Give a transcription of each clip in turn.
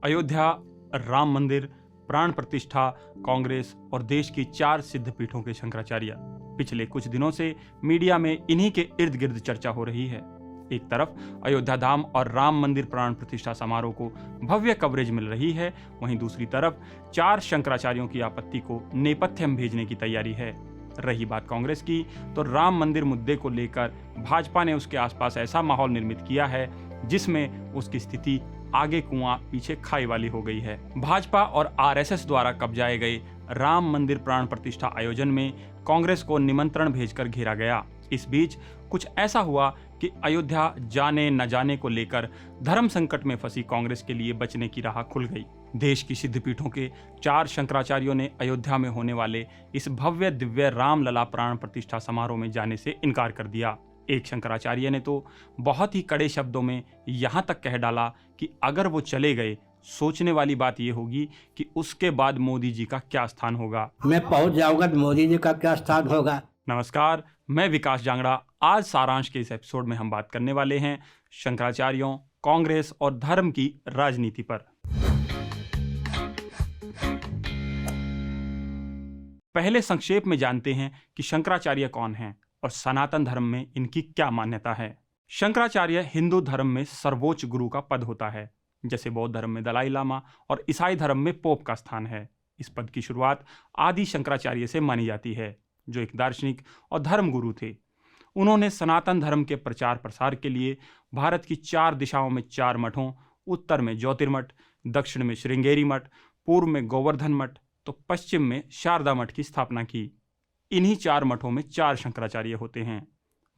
अयोध्या, राम मंदिर, प्राण प्रतिष्ठा, कांग्रेस और देश की 4 सिद्ध पीठों के शंकराचार्य। पिछले कुछ दिनों से मीडिया में इन्हीं के इर्द गिर्द चर्चा हो रही है। एक तरफ अयोध्या धाम और राम मंदिर प्राण प्रतिष्ठा समारोह को भव्य कवरेज मिल रही है, वहीं दूसरी तरफ 4 शंकराचार्यों की आपत्ति को नेपथ्य में भेजने की तैयारी है। रही बात कांग्रेस की, तो राम मंदिर मुद्दे को लेकर भाजपा ने उसके आसपास ऐसा माहौल निर्मित किया है जिसमें उसकी स्थिति आगे कुआं पीछे खाई वाली हो गई है। भाजपा और आरएसएस द्वारा कब्जाए गए राम मंदिर प्राण प्रतिष्ठा आयोजन में कांग्रेस को निमंत्रण भेजकर घेरा गया। इस बीच कुछ ऐसा हुआ कि अयोध्या जाने न जाने को लेकर धर्म संकट में फंसी कांग्रेस के लिए बचने की राह खुल गई। देश की सिद्ध पीठों के 4 शंकराचार्यों ने अयोध्या में होने वाले इस भव्य दिव्य रामलला प्राण प्रतिष्ठा समारोह में जाने से इनकार कर दिया। एक शंकराचार्य ने तो बहुत ही कड़े शब्दों में यहाँ तक कह डाला कि अगर वो चले गए, सोचने वाली बात ये होगी कि उसके बाद मोदी जी का क्या स्थान होगा। मैं पहुंच जाऊंगा तो मोदी जी का क्या स्थान होगा। नमस्कार, मैं विकास जांगड़ा। आज सारांश के इस एपिसोड में हम बात करने वाले हैं शंकराचार्यों, कांग्रेस और धर्म की राजनीति पर। पहले संक्षेप में जानते हैं कि शंकराचार्य कौन हैं और सनातन धर्म में इनकी क्या मान्यता है। शंकराचार्य हिंदू धर्म में सर्वोच्च गुरु का पद होता है, जैसे बौद्ध धर्म में दलाई लामा और ईसाई धर्म में पोप का स्थान है। इस पद की शुरुआत आदि शंकराचार्य से मानी जाती है, जो एक दार्शनिक और धर्म गुरु थे। उन्होंने सनातन धर्म के प्रचार प्रसार के लिए भारत की 4 दिशाओं में 4 मठों, उत्तर में ज्योतिर्मठ, दक्षिण में श्रृंगेरी मठ, पूर्व में गोवर्धन मठ तो पश्चिम में शारदा मठ की स्थापना की। इन्हीं 4 मठों में 4 शंकराचार्य होते हैं।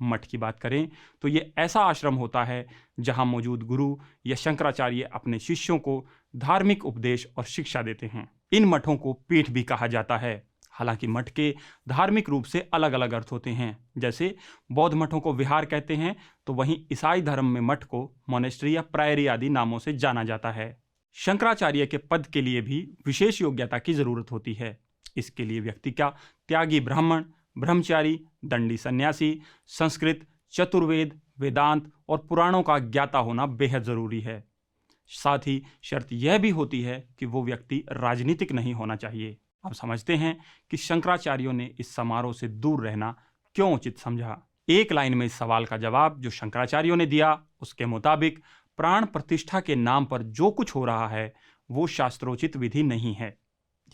मठ की बात करें तो ये ऐसा आश्रम होता है जहां मौजूद गुरु या शंकराचार्य अपने शिष्यों को धार्मिक उपदेश और शिक्षा देते हैं। इन मठों को पीठ भी कहा जाता है। हालांकि मठ के धार्मिक रूप से अलग अलग अर्थ होते हैं। जैसे बौद्ध मठों को विहार कहते हैं, तो वहीं ईसाई धर्म में मठ को मोनेस्ट्री या प्रायरी आदि नामों से जाना जाता है। शंकराचार्य के पद के लिए भी विशेष योग्यता की जरूरत होती है। इसके लिए व्यक्ति का त्यागी ब्राह्मण, ब्रह्मचारी, दंडी सन्यासी, संस्कृत, चतुर्वेद, वेदांत और पुराणों का ज्ञाता होना बेहद जरूरी है। साथ ही शर्त यह भी होती है कि वो व्यक्ति राजनीतिक नहीं होना चाहिए। अब समझते हैं कि शंकराचार्यों ने इस समारोह से दूर रहना क्यों उचित समझा। एक लाइन में इस सवाल का जवाब जो शंकराचार्यों ने दिया, उसके मुताबिक प्राण प्रतिष्ठा के नाम पर जो कुछ हो रहा है वो शास्त्रोचित विधि नहीं है।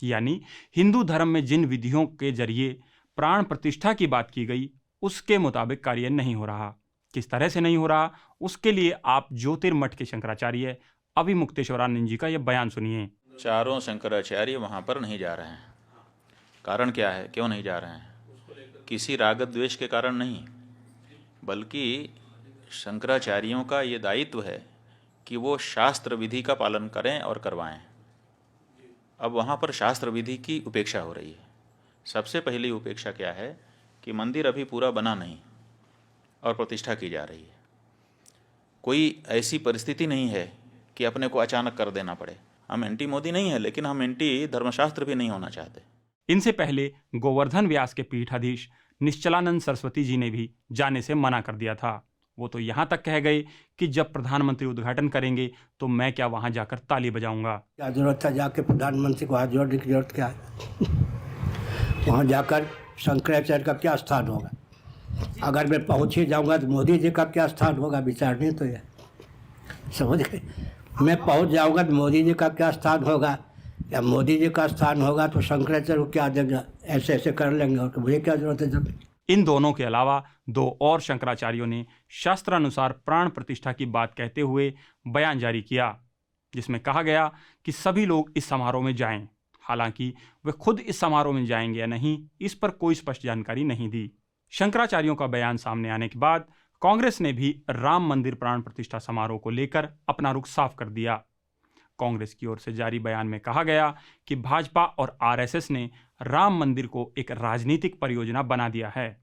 यानी हिंदू धर्म में जिन विधियों के जरिए प्राण प्रतिष्ठा की बात की गई, उसके मुताबिक कार्य नहीं हो रहा। किस तरह से नहीं हो रहा, उसके लिए आप ज्योतिर्मठ के शंकराचार्य अविमुक्तेश्वरानंद जी का यह बयान सुनिए। 4 शंकराचार्य वहाँ पर नहीं जा रहे हैं। कारण क्या है, क्यों नहीं जा रहे हैं? किसी राग द्वेष के कारण नहीं, बल्कि शंकराचार्यों का ये दायित्व है कि वो शास्त्र विधि का पालन करें और करवाएं। अब वहाँ पर शास्त्र विधि की उपेक्षा हो रही है। सबसे पहली उपेक्षा क्या है कि मंदिर अभी पूरा बना नहीं और प्रतिष्ठा की जा रही है। कोई ऐसी परिस्थिति नहीं है कि अपने को अचानक कर देना पड़े। हम एंटी मोदी नहीं है, लेकिन हम एंटी धर्मशास्त्र भी नहीं होना चाहते। इनसे पहले गोवर्धन व्यास के पीठाधीश निश्चलानंद सरस्वती जी ने भी जाने से मना कर दिया था। वो तो यहाँ तक कह गए कि जब प्रधानमंत्री उद्घाटन करेंगे तो मैं क्या वहाँ जाकर ताली बजाऊंगा। क्या जरूरत है जाके प्रधानमंत्री को हाथ जोड़ने की जरूरत क्या है? वहाँ जाकर शंकराचार्य का क्या स्थान होगा? अगर मैं पहुँच ही जाऊँगा तो मोदी जी का क्या स्थान होगा? विचारने तो है, समझ गए? मैं पहुँच जाऊँगा तो मोदी जी का क्या स्थान होगा, या मोदी जी का स्थान होगा तो शंकराचार्य को क्या देंगे? ऐसे ऐसे कर लेंगे और मुझे क्या जरूरत है? जब इन दोनों के अलावा 2 और शंकराचार्यों ने शास्त्रानुसार प्राण प्रतिष्ठा की बात कहते हुए बयान जारी किया, जिसमें कहा गया कि सभी लोग इस समारोह में जाएं। हालांकि वे खुद इस समारोह में जाएंगे या नहीं, इस पर कोई स्पष्ट जानकारी नहीं दी। शंकराचार्यों का बयान सामने आने के बाद कांग्रेस ने भी राम मंदिर प्राण प्रतिष्ठा समारोह को लेकर अपना रुख साफ कर दिया। कांग्रेस की ओर से जारी बयान में कहा गया कि भाजपा और आरएसएस ने राम मंदिर को एक राजनीतिक परियोजना बना दिया है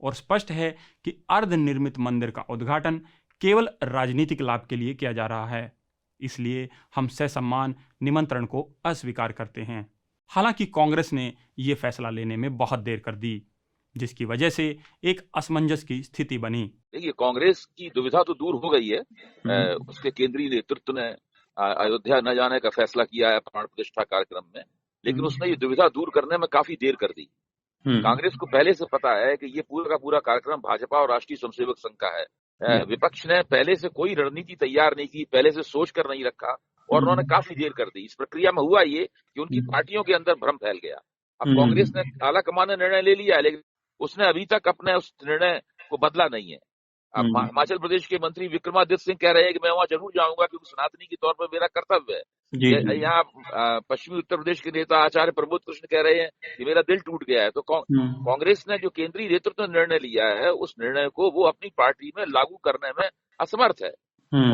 और स्पष्ट है कि अर्धनिर्मित मंदिर का उद्घाटन केवल राजनीतिक लाभ के लिए किया जा रहा है। इसलिए हम ससम्मान निमंत्रण को अस्वीकार करते हैं। हालांकि कांग्रेस ने यह फैसला लेने में बहुत देर कर दी, जिसकी वजह से एक असमंजस की स्थिति बनी। देखिए, कांग्रेस की दुविधा तो दूर हो गई है। उसके केंद्रीय नेतृत्व ने अयोध्या न जाने का फैसला किया है प्राण प्रतिष्ठा कार्यक्रम में, लेकिन उसने ये दुविधा दूर करने में काफी देर कर दी। कांग्रेस को पहले से पता है कि ये पूरा का पूरा कार्यक्रम भाजपा और राष्ट्रीय स्वयंसेवक संघ का है। विपक्ष ने पहले से कोई रणनीति तैयार नहीं की, पहले से सोच कर नहीं रखा और उन्होंने काफी देर कर दी। इस प्रक्रिया में हुआ ये कि उनकी पार्टियों के अंदर भ्रम फैल गया। अब कांग्रेस ने आला कमान ने निर्णय ले लिया है, लेकिन उसने अभी तक अपने उस निर्णय को बदला नहीं है। अब हिमाचल प्रदेश के मंत्री विक्रमादित्य सिंह कह रहे हैं कि मैं वहां जरूर जाऊंगा क्योंकि सनातनी के तौर पर मेरा कर्तव्य है। यहाँ पश्चिमी उत्तर प्रदेश के नेता आचार्य प्रमोद कृष्ण कह रहे हैं कि मेरा दिल टूट गया है। तो कांग्रेस ने जो केंद्रीय नेतृत्व ने निर्णय लिया है, उस निर्णय को वो अपनी पार्टी में लागू करने में असमर्थ है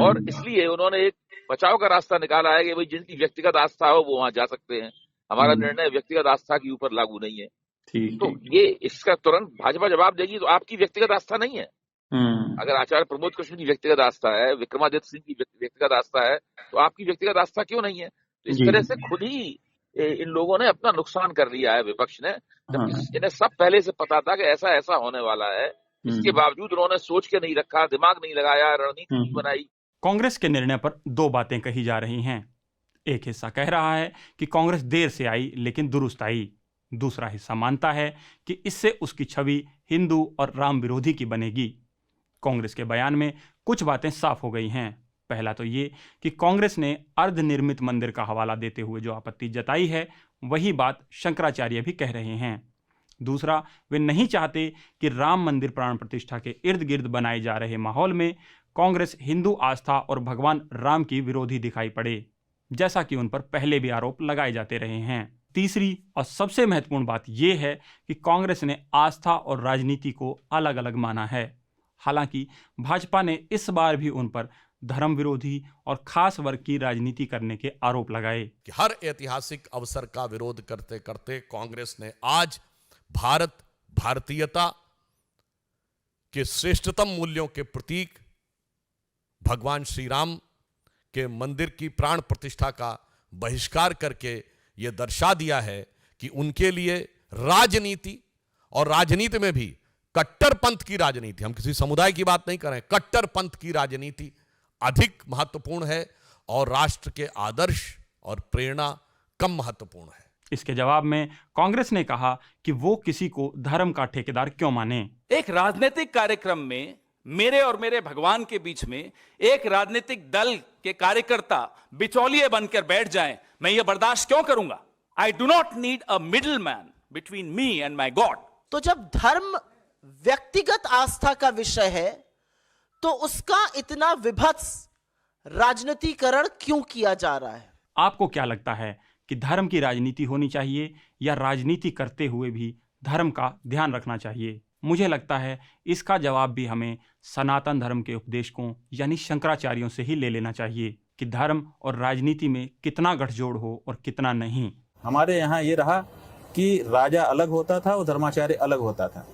और इसलिए उन्होंने एक बचाव का रास्ता निकाला है कि भाई जिनकी व्यक्तिगत आस्था हो वो वहां जा सकते हैं, हमारा निर्णय व्यक्तिगत आस्था के ऊपर लागू नहीं है। तो ये इसका तुरंत भाजपा जवाब देगी तो आपकी व्यक्तिगत आस्था नहीं है। अगर आचार्य प्रमोद कृष्ण की व्यक्तिगत आस्था है, विक्रमादित्य सिंह की व्यक्तिगत आस्था है, तो आपकी व्यक्तिगत आस्था क्यों नहीं है? तो इस तरह से खुद ही इन लोगों ने अपना नुकसान कर लिया है विपक्ष ने, जबकि इन्हें सब पहले से पता था कि ऐसा ऐसा होने वाला है। इसके बावजूद उन्होंने सोच के नहीं रखा, दिमाग नहीं लगाया, रणनीति नहीं बनाई। कांग्रेस के निर्णय पर दो बातें कही जा रही हैं। एक हिस्सा कह रहा है कि कांग्रेस देर से आई लेकिन दुरुस्त आई। दूसरा हिस्सा मानता है कि इससे उसकी छवि हिंदू और राम विरोधी की बनेगी। कांग्रेस के बयान में कुछ बातें साफ हो गई हैं। पहला तो ये कि कांग्रेस ने अर्धनिर्मित मंदिर का हवाला देते हुए जो आपत्ति जताई है, वही बात शंकराचार्य भी कह रहे हैं। दूसरा, वे नहीं चाहते कि राम मंदिर प्राण प्रतिष्ठा के इर्द गिर्द बनाए जा रहे माहौल में कांग्रेस हिंदू आस्था और भगवान राम की विरोधी दिखाई पड़े, जैसा कि उन पर पहले भी आरोप लगाए जाते रहे हैं। तीसरी और सबसे महत्वपूर्ण बात यह है कि कांग्रेस ने आस्था और राजनीति को अलग अलग माना है। हालांकि भाजपा ने इस बार भी उन पर धर्म विरोधी और खास वर्ग की राजनीति करने के आरोप लगाए। कि हर ऐतिहासिक अवसर का विरोध करते करते कांग्रेस ने आज भारतीयता के श्रेष्ठतम मूल्यों के प्रतीक भगवान श्री राम के मंदिर की प्राण प्रतिष्ठा का बहिष्कार करके यह दर्शा दिया है कि उनके लिए राजनीति, और राजनीति में भी कट्टरपंथ की राजनीति, हम किसी समुदाय की बात नहीं कर रहे हैं, कट्टरपंथ की राजनीति अधिक महत्वपूर्ण है और राष्ट्र के आदर्श और प्रेरणा कम महत्वपूर्ण है। इसके जवाब में कांग्रेस ने कहा कि वो किसी को धर्म का ठेकेदार क्यों माने। एक राजनीतिक कार्यक्रम में मेरे और मेरे भगवान के बीच में एक राजनीतिक दल के कार्यकर्ता बिचौलिए बनकर बैठ जाएं, मैं ये बर्दाश्त क्यों करूंगा? I do not need a middle man between me and my God. तो जब धर्म व्यक्तिगत आस्था का विषय है तो उसका इतना विभत्स राजनीतिकरण क्यों किया जा रहा है? आपको क्या लगता है कि धर्म की राजनीति होनी चाहिए या राजनीति करते हुए भी धर्म का ध्यान रखना चाहिए? मुझे लगता है इसका जवाब भी हमें सनातन धर्म के उपदेशकों यानी शंकराचार्यों से ही ले लेना चाहिए कि धर्म और राजनीति में कितना गठजोड़ हो और कितना नहीं। हमारे यहाँ ये रहा कि राजा अलग होता था और धर्माचार्य अलग होता था।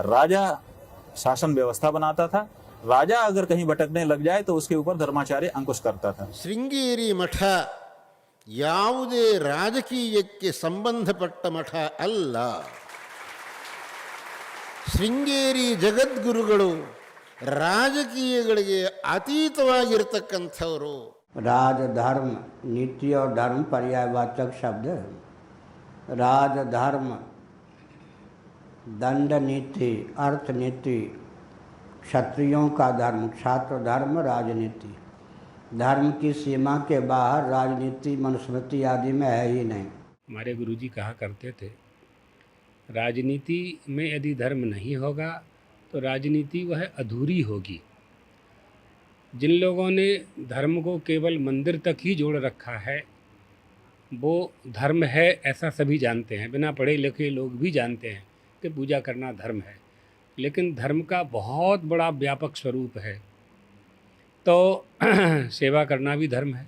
राजा शासन व्यवस्था बनाता था, राजा अगर कहीं भटकने लग जाए तो उसके ऊपर धर्माचार्य अंकुश करता था। ಶೃಂಗೇರಿ ಮಠ ಯಾವುದೇ ರಾಜಕೀಯಕ್ಕೆ ಸಂಬಂಧಪಟ್ಟ ಮಠ ಅಲ್ಲ. ಶೃಂಗೇರಿ ಜಗದ್ಗುರುಗಳು ರಾಜಕೀಯಗಳಿಗೆ ಅತೀತವಾಗಿರತಕ್ಕಂಥವರು. राज धर्म नीति और धर्म पर्यायवाचक शब्द है। राज धर्म दंड नीति, अर्थ नीति, क्षत्रियों का धर्म, छात्र धर्म, राजनीति। धर्म की सीमा के बाहर राजनीति मनुस्मृति आदि में है ही नहीं। हमारे गुरुजी कहा करते थे, राजनीति में यदि धर्म नहीं होगा तो राजनीति वह अधूरी होगी। जिन लोगों ने धर्म को केवल मंदिर तक ही जोड़ रखा है वो धर्म है ऐसा सभी जानते हैं, बिना पढ़े लिखे लोग भी जानते हैं कि पूजा करना धर्म है, लेकिन धर्म का बहुत बड़ा व्यापक स्वरूप है। तो सेवा करना भी धर्म है,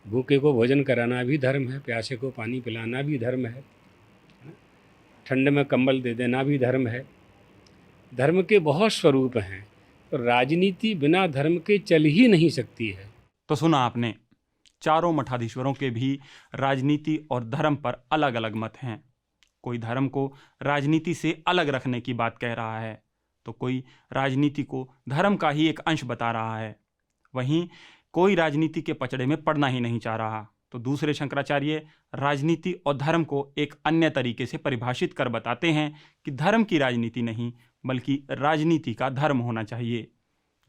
भूखे को भोजन कराना भी धर्म है, प्यासे को पानी पिलाना भी धर्म है, ठंड में कंबल दे देना भी धर्म है। धर्म के बहुत स्वरूप हैं, तो राजनीति बिना धर्म के चल ही नहीं सकती है। तो सुना आपने, चारों मठाधीश्वरों के भी राजनीति और धर्म पर अलग अलग मत हैं। कोई धर्म को राजनीति से अलग रखने की बात कह रहा है तो कोई राजनीति को धर्म का ही एक अंश बता रहा है। वहीं कोई राजनीति के पचड़े में पड़ना ही नहीं चाह रहा। तो दूसरे शंकराचार्य राजनीति और धर्म को एक अन्य तरीके से परिभाषित कर बताते हैं कि धर्म की राजनीति नहीं बल्कि राजनीति का धर्म होना चाहिए।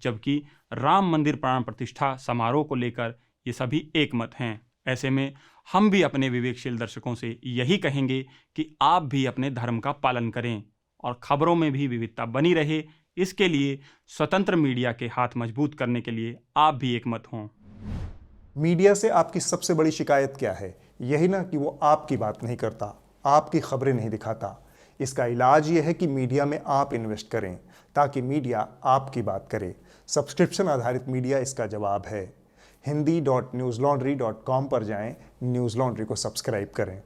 जबकि राम मंदिर प्राण प्रतिष्ठा समारोह को लेकर ये सभी एक मत हैं। ऐसे में हम भी अपने विवेकशील दर्शकों से यही कहेंगे कि आप भी अपने धर्म का पालन करें और खबरों में भी विविधता बनी रहे, इसके लिए स्वतंत्र मीडिया के हाथ मजबूत करने के लिए आप भी एक मत हों। मीडिया से आपकी सबसे बड़ी शिकायत क्या है? यही ना कि वो आपकी बात नहीं करता, आपकी खबरें नहीं दिखाता। इसका इलाज ये है कि मीडिया में आप इन्वेस्ट करें ताकि मीडिया आपकी बात करे। सब्सक्रिप्शन आधारित मीडिया इसका जवाब है। hindi.newslaundry.com पर जाएं, न्यूज़ लॉन्ड्री को सब्सक्राइब करें।